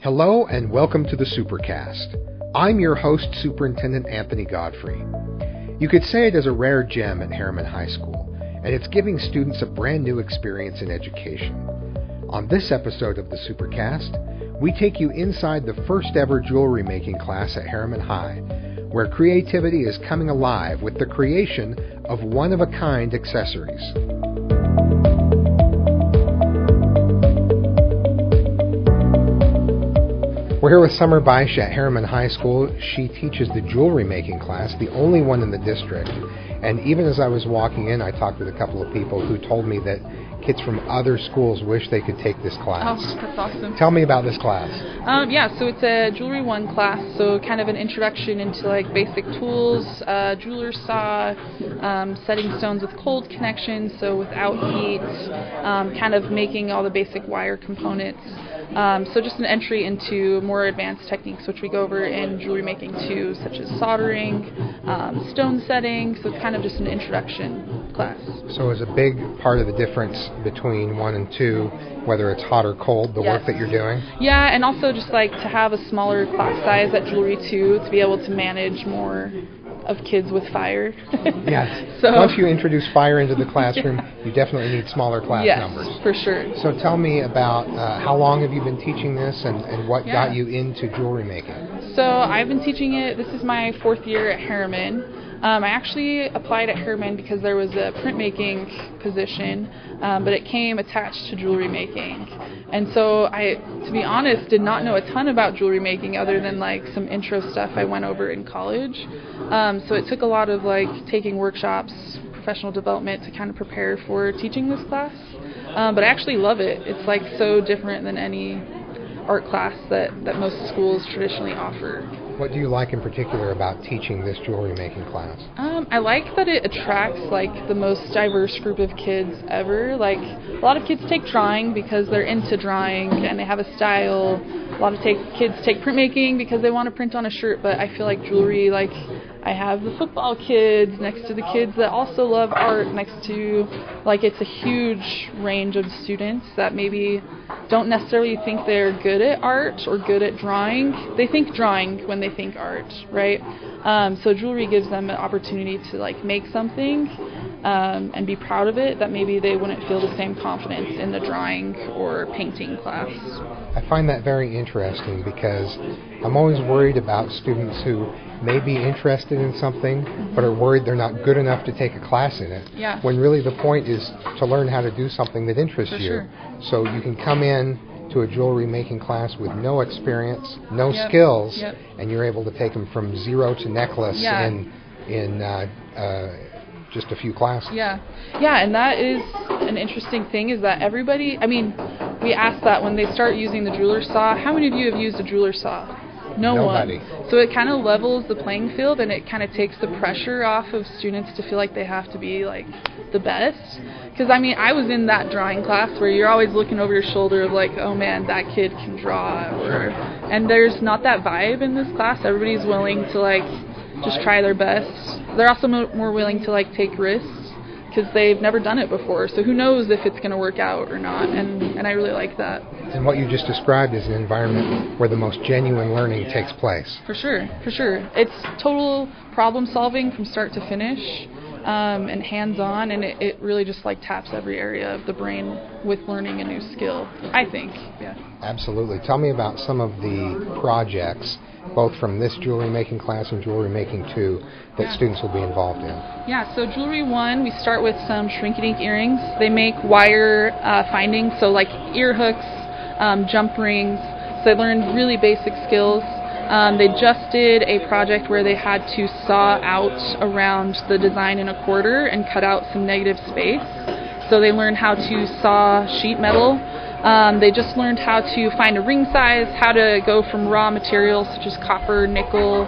Hello and welcome to the Supercast. I'm your host, Superintendent Anthony Godfrey. You could say it is a rare gem at Herriman High School, and it's giving students a brand new experience in education. On this episode of the Supercast, we take you inside the first ever jewelry making class at Herriman High, where creativity is coming alive with the creation of one-of-a-kind accessories. We're here with Sommer Baisch at Herriman High School. She teaches the jewelry making class, the only one in the district. And even as I was walking in, I talked with a couple of people who told me that kids from other schools wish they could take this class. Oh, that's awesome. Tell me about this class. So it's a Jewelry 1 class, so kind of an introduction into like basic tools, jeweler's saw, setting stones with cold connections, so without heat, kind of making all the basic wire components. So just an entry into more advanced techniques, which we go over in jewelry making too, such as soldering, stone setting, so it's kind of just an introduction class. So is a big part of the difference between 1 and 2, whether it's hot or cold, the work that you're doing? Yeah, and also just like to have a smaller class size at Jewelry 2 to be able to manage more of kids with fire. Yes. So, once you introduce fire into the classroom, you definitely need smaller class numbers. Yes, for sure. So tell me about how long have you been teaching this and what got you into jewelry making? So I've been teaching it, this is my 4th year at Herriman. I actually applied at Herriman because there was a printmaking position, but it came attached to jewelry making. And so I, to be honest, did not know a ton about jewelry making other than like some intro stuff I went over in college. So it took a lot of like taking workshops, professional development to kind of prepare for teaching this class. But I actually love it. It's like so different than any art class that most schools traditionally offer. What do you like in particular about teaching this jewelry making class? I like that it attracts like the most diverse group of kids ever. Like a lot of kids take drawing because they're into drawing and they have a style. A lot of kids take printmaking because they want to print on a shirt, but I feel like jewelry, like I have the football kids next to the kids that also love art next to, like it's a huge range of students that maybe don't necessarily think they're good at art or good at drawing. They think drawing when they think art, right? So jewelry gives them an opportunity to like make something and be proud of it that maybe they wouldn't feel the same confidence in the drawing or painting class. I find that very interesting because I'm always worried about students who may be interested in something but are worried they're not good enough to take a class in it. Yeah. When really the point is to learn how to do something that interests you. Sure. So you can come in to a jewelry making class with no experience, no skills, and you're able to take them from zero to necklace in just a few classes. Yeah, and that is an interesting thing is that everybody, I mean, we ask that when they start using the jeweler's saw, how many of you have used a jeweler's saw? Nobody. One. So it kind of levels the playing field and it kind of takes the pressure off of students to feel like they have to be like the best. Because I mean, I was in that drawing class where you're always looking over your shoulder of like, oh man, that kid can draw. And there's not that vibe in this class. Everybody's willing to like just try their best. They're also more willing to like take risks because they've never done it before. So who knows if it's going to work out or not. And I really like that. And what you just described is an environment where the most genuine learning takes place. For sure. It's total problem solving from start to finish. And hands-on, and it really just like taps every area of the brain with learning a new skill, I think. Yeah. Absolutely. Tell me about some of the projects, both from this jewelry making class and jewelry making 2, that students will be involved in. Yeah, so jewelry 1, we start with some shrink-and-ink earrings. They make wire finding, so like ear hooks, jump rings. So they learned really basic skills. They just did a project where they had to saw out around the design in a quarter and cut out some negative space. So they learned how to saw sheet metal. They just learned how to find a ring size, how to go from raw materials such as copper, nickel,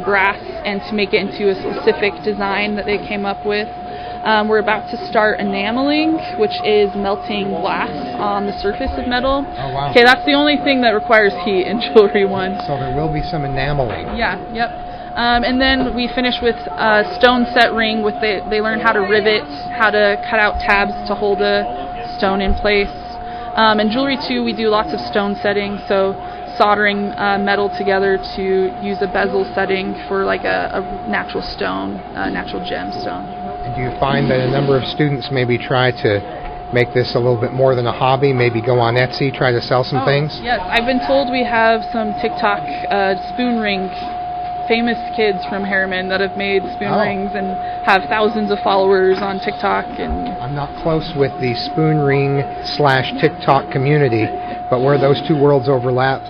brass, and to make it into a specific design that they came up with. We're about to start enameling, which is melting glass on the surface of metal. Oh, wow. Okay, that's the only thing that requires heat in Jewelry 1. So there will be some enameling. Yeah, yep. And then we finish with a stone set ring. They learn how to rivet, how to cut out tabs to hold a stone in place. In Jewelry 2, we do lots of stone setting, so soldering metal together to use a bezel setting for like a natural stone, natural gemstone. And do you find that a number of students maybe try to make this a little bit more than a hobby, maybe go on Etsy, try to sell some things? Yes, I've been told we have some TikTok spoon ring famous kids from Herriman that have made spoon rings and have thousands of followers on TikTok. And I'm not close with the spoon ring / TikTok community, but where those two worlds overlap,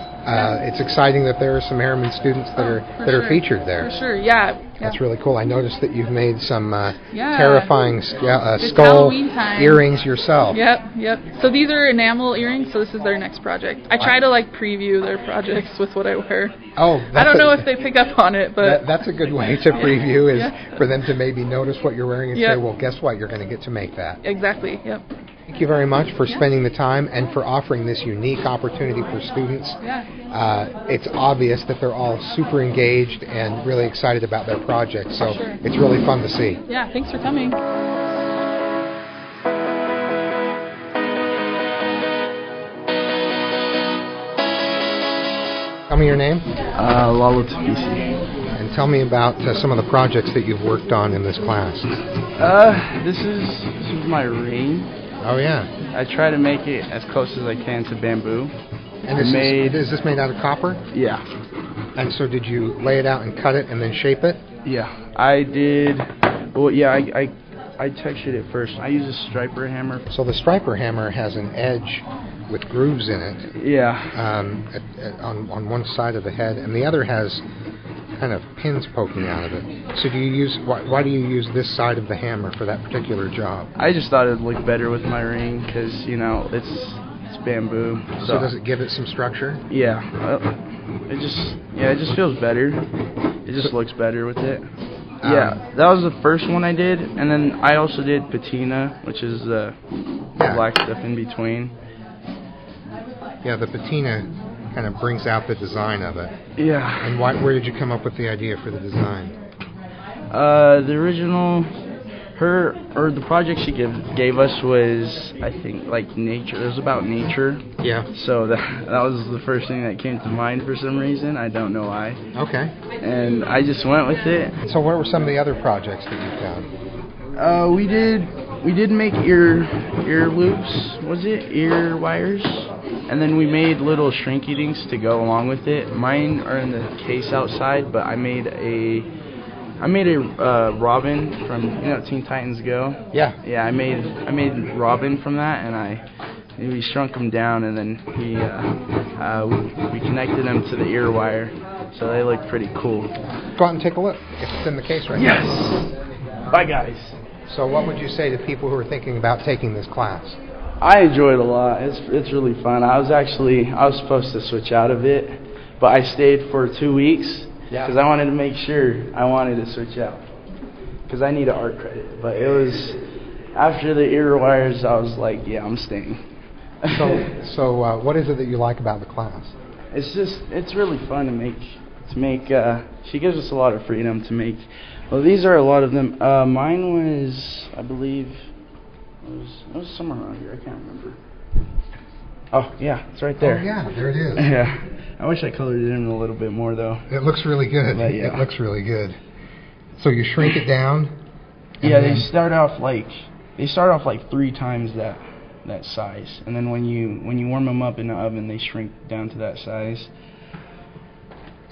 it's exciting that there are some Herriman students that are featured there. For sure, yeah. That's really cool. I noticed that you've made some terrifying skull earrings yourself. Yep. So these are enamel earrings, so this is their next project. I try to preview their projects with what I wear. I don't know if they pick up on it, but that's a good way to preview for them to maybe notice what you're wearing and say, well, guess what? You're going to get to make that. Exactly, yep. Thank you very much for spending the time and for offering this unique opportunity for students. It's obvious that they're all super engaged and really excited about their projects, so it's really fun to see. Yeah, thanks for coming. Tell me your name. Lalo Tafisi. And tell me about some of the projects that you've worked on in this class. This is my ring. Oh, yeah. I try to make it as close as I can to bamboo. And is this made out of copper? Yeah. And so did you lay it out and cut it and then shape it? Yeah, I did. Well, yeah, I textured it first. I use a striper hammer. So the striper hammer has an edge with grooves in it. Yeah. On one side of the head, and the other has kind of pins poking out of it. So do you use why do you use this side of the hammer for that particular job? I just thought it would look better with my ring because it's bamboo. So does it give it some structure? Yeah. It just feels better. It just looks better with it. Yeah, that was the first one I did, and then I also did patina, which is the black stuff in between. Yeah, the patina kind of brings out the design of it. Yeah. And where did you come up with the idea for the design? The original, the project she gave us was, I think, nature. It was about nature. Yeah. So that was the first thing that came to mind for some reason. I don't know why. Okay. And I just went with it. So what were some of the other projects that you've done? We did make ear loops. Was it ear wires? And then we made little shrinky dinks to go along with it. Mine are in the case outside, but I made a Robin from Teen Titans Go. Yeah. Yeah, I made Robin from that, and we shrunk them down, and then we connected them to the ear wire, so they look pretty cool. Go out and take a look if it's in the case right now. Yes. Bye, guys. So what would you say to people who are thinking about taking this class? I enjoy it a lot. It's really fun. I was supposed to switch out of it, but I stayed for 2 weeks because I wanted to make sure I wanted to switch out because I need an art credit. But it was after the ear wires, I was like, yeah, I'm staying. So what is it that you like about the class? It's really fun to make. She gives us a lot of freedom to make. Well, these are a lot of them. Mine was, I believe. It was somewhere around here. I can't remember. Oh, yeah, it's right there. Oh, yeah, there it is. Yeah. I wish I colored it in a little bit more, though. It looks really good. But, yeah. It looks really good. So you shrink it down? Yeah, they start off like 3 times that size. And then when you warm them up in the oven, they shrink down to that size.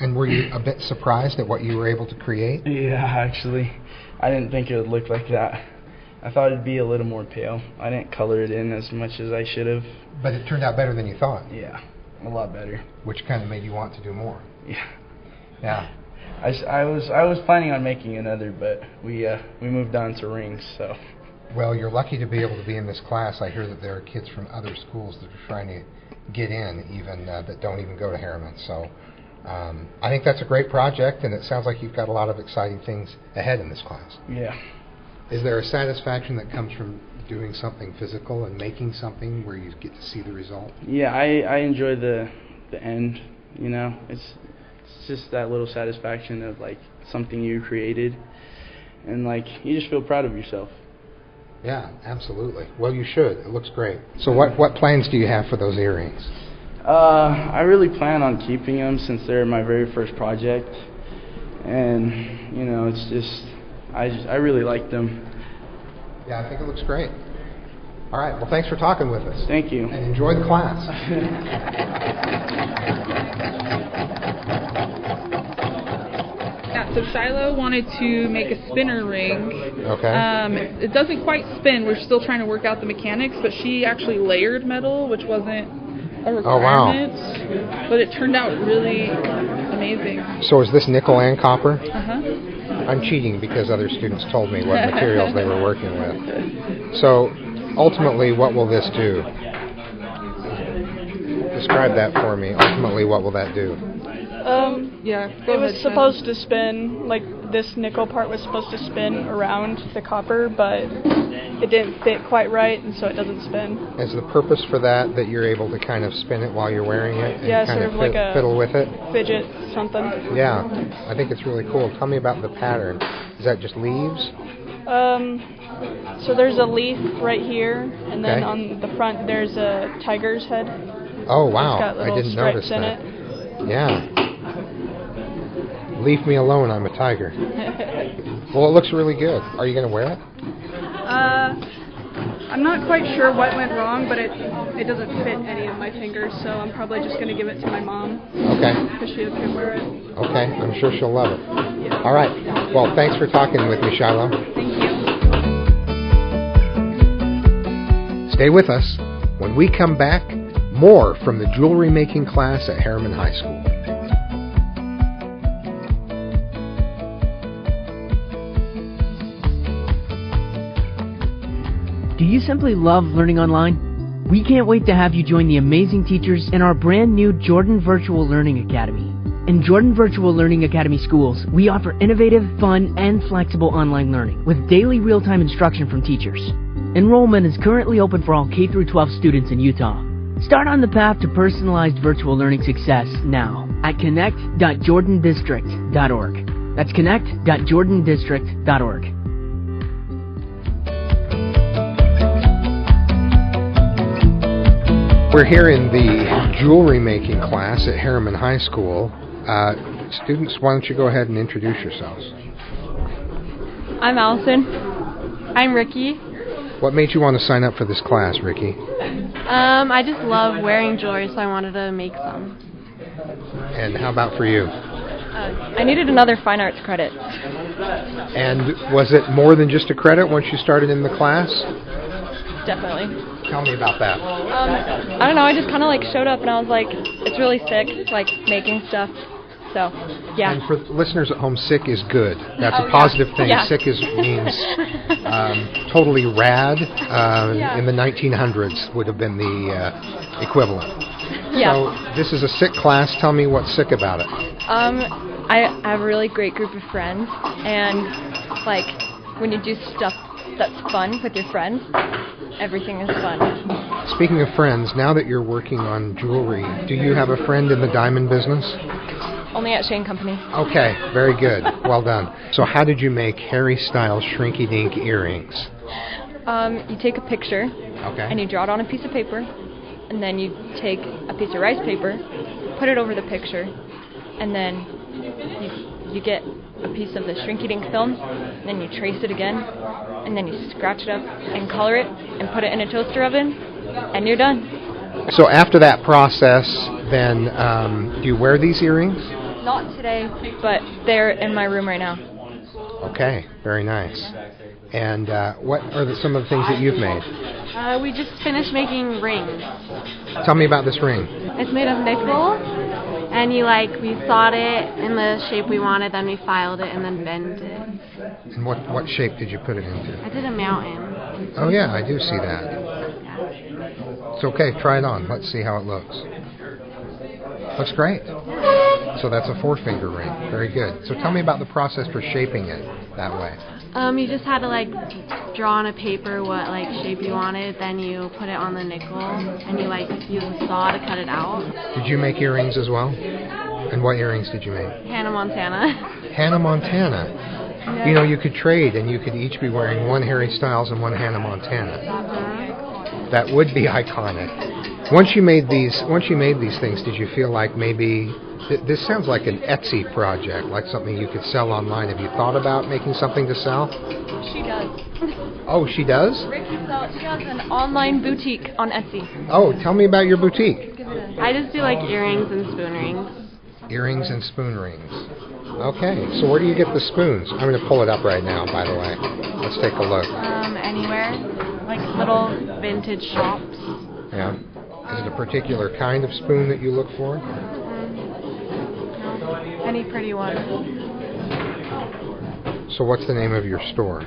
And were you a bit surprised at what you were able to create? Yeah, actually. I didn't think it would look like that. I thought it'd be a little more pale. I didn't color it in as much as I should have. But it turned out better than you thought. Yeah, a lot better. Which kind of made you want to do more. Yeah. Yeah. I was planning on making another, but we moved on to rings. So. Well, you're lucky to be able to be in this class. I hear that there are kids from other schools that are trying to get in, even that don't even go to Herriman. So. I think that's a great project, and it sounds like you've got a lot of exciting things ahead in this class. Yeah. Is there a satisfaction that comes from doing something physical and making something where you get to see the result? Yeah, I enjoy the end. It's just that little satisfaction of something you created, and you just feel proud of yourself. Yeah, absolutely. Well, you should. It looks great. So what plans do you have for those earrings? I really plan on keeping them since they're my very first project. And, you know, it's just, I really like them. Yeah, I think it looks great. All right, well, thanks for talking with us. Thank you. And enjoy the class. Yeah, so Shiloh wanted to make a spinner ring. Okay. It doesn't quite spin. We're still trying to work out the mechanics, but she actually layered metal, which wasn't a requirement. Oh, wow. But it turned out really amazing. So is this nickel and copper? Uh-huh. I'm cheating because other students told me what materials they were working with. So ultimately, what will this do? Describe that for me. Ultimately, what will that do? It was supposed to spin, like this nickel part was supposed to spin around the copper, but it didn't fit quite right, and so it doesn't spin. Is the purpose for that you're able to kind of spin it while you're wearing it and yeah, kind sort of like a fiddle with it? Fidget something. Yeah, I think it's really cool. Tell me about the pattern. Is that just leaves? So there's a leaf right here, and then on the front there's a tiger's head. Oh, wow. It's got little I didn't stripes notice in that. it. Yeah. Leave me alone, I'm a tiger. Well, it looks really good. Are you going to wear it? I'm not quite sure what went wrong, but it doesn't fit any of my fingers, so I'm probably just going to give it to my mom. Okay. Because she could wear it. Okay, I'm sure she'll love it. Yeah. All right. Well, thanks for talking with me, Shiloh. Thank you. Stay with us. When we come back, more from the jewelry making class at Herriman High School. Do you simply love learning online? We can't wait to have you join the amazing teachers in our brand new Jordan Virtual Learning Academy. In Jordan Virtual Learning Academy schools, we offer innovative, fun, and flexible online learning with daily real-time instruction from teachers. Enrollment is currently open for all K-12 students in Utah. Start on the path to personalized virtual learning success now at connect.jordandistrict.org. That's connect.jordandistrict.org. We're here in the jewelry making class at Herriman High School. Students, why don't you go ahead and introduce yourselves? I'm Allison. I'm Ricky. What made you want to sign up for this class, Ricky? I just love wearing jewelry, so I wanted to make some. And how about for you? I needed another fine arts credit. And was it more than just a credit once you started in the class? Definitely. Tell me about that. I don't know, I just kind of like showed up and I was like, it's really sick, like making stuff. So, yeah. And for listeners at home, sick is good. That's a positive thing. Yeah. Sick means totally rad. In the 1900s would have been the equivalent. Yeah. So this is a sick class. Tell me what's sick about it. I have a really great group of friends, and like when you do stuff that's fun with your friends, everything is fun. Speaking of friends, now that you're working on jewelry, do you have a friend in the diamond business? Only at Shane Company. Okay, very good. Well done. So how did you make Harry-style shrinky-dink earrings? You take a picture, and you draw it on a piece of paper, and then you take a piece of rice paper, put it over the picture, and then you get a piece of the shrinky-dink film, and then you trace it again, and then you scratch it up and color it, and put it in a toaster oven, and you're done. So after that process, then do you wear these earrings? Not today, but they're in my room right now. Okay, very nice. And what are some of the things that you've made? We just finished making rings. Tell me about this ring. It's made of nickel, and we sawed it in the shape we wanted, then we filed it, and then bent it. And what shape did you put it into? I did a mountain. Oh yeah, I do see that. It's okay, try it on. Let's see how it looks. Looks great. So that's a 4-finger ring. Very good. So tell me about the process for shaping it that way. You just had to draw on a paper what shape you wanted, then you put it on the nickel, and you use a saw to cut it out. Did you make earrings as well? And what earrings did you make? Hannah Montana. Hannah Montana. Yeah. You know, you could trade, and you could each be wearing one Harry Styles and one Hannah Montana. That would be iconic. Once you made these things, did you feel like maybe this sounds like an Etsy project, like something you could sell online? Have you thought about making something to sell? She does. Oh, she does? She has an online boutique on Etsy. Oh, tell me about your boutique. I just do like earrings and spoon rings. Earrings and spoon rings. Okay, so where do you get the spoons? I'm going to pull it up right now, by the way. Let's take a look. Anywhere. Like little vintage shops. Yeah. Is it a particular kind of spoon that you look for? No. Any pretty one. So what's the name of your store?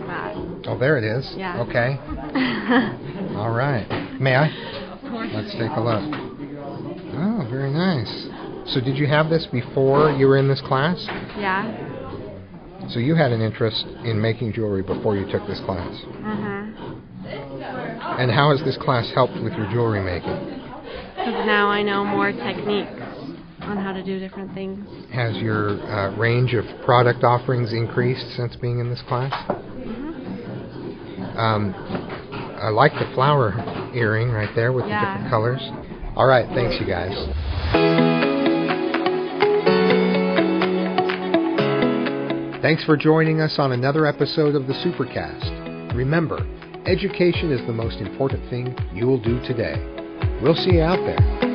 That. Oh, there it is. Yeah. Okay. All right. May I? Of course. Let's take a look. Oh, very nice. So did you have this before you were in this class? Yeah. So you had an interest in making jewelry before you took this class? Mm-hmm. And how has this class helped with your jewelry making? Because now I know more techniques on how to do different things. Has your range of product offerings increased since being in this class? Mm-hmm. I like the flower earring right there with the different colors. All right, thanks you guys. Thanks for joining us on another episode of the Supercast. Remember, education is the most important thing you'll do today. We'll see you out there.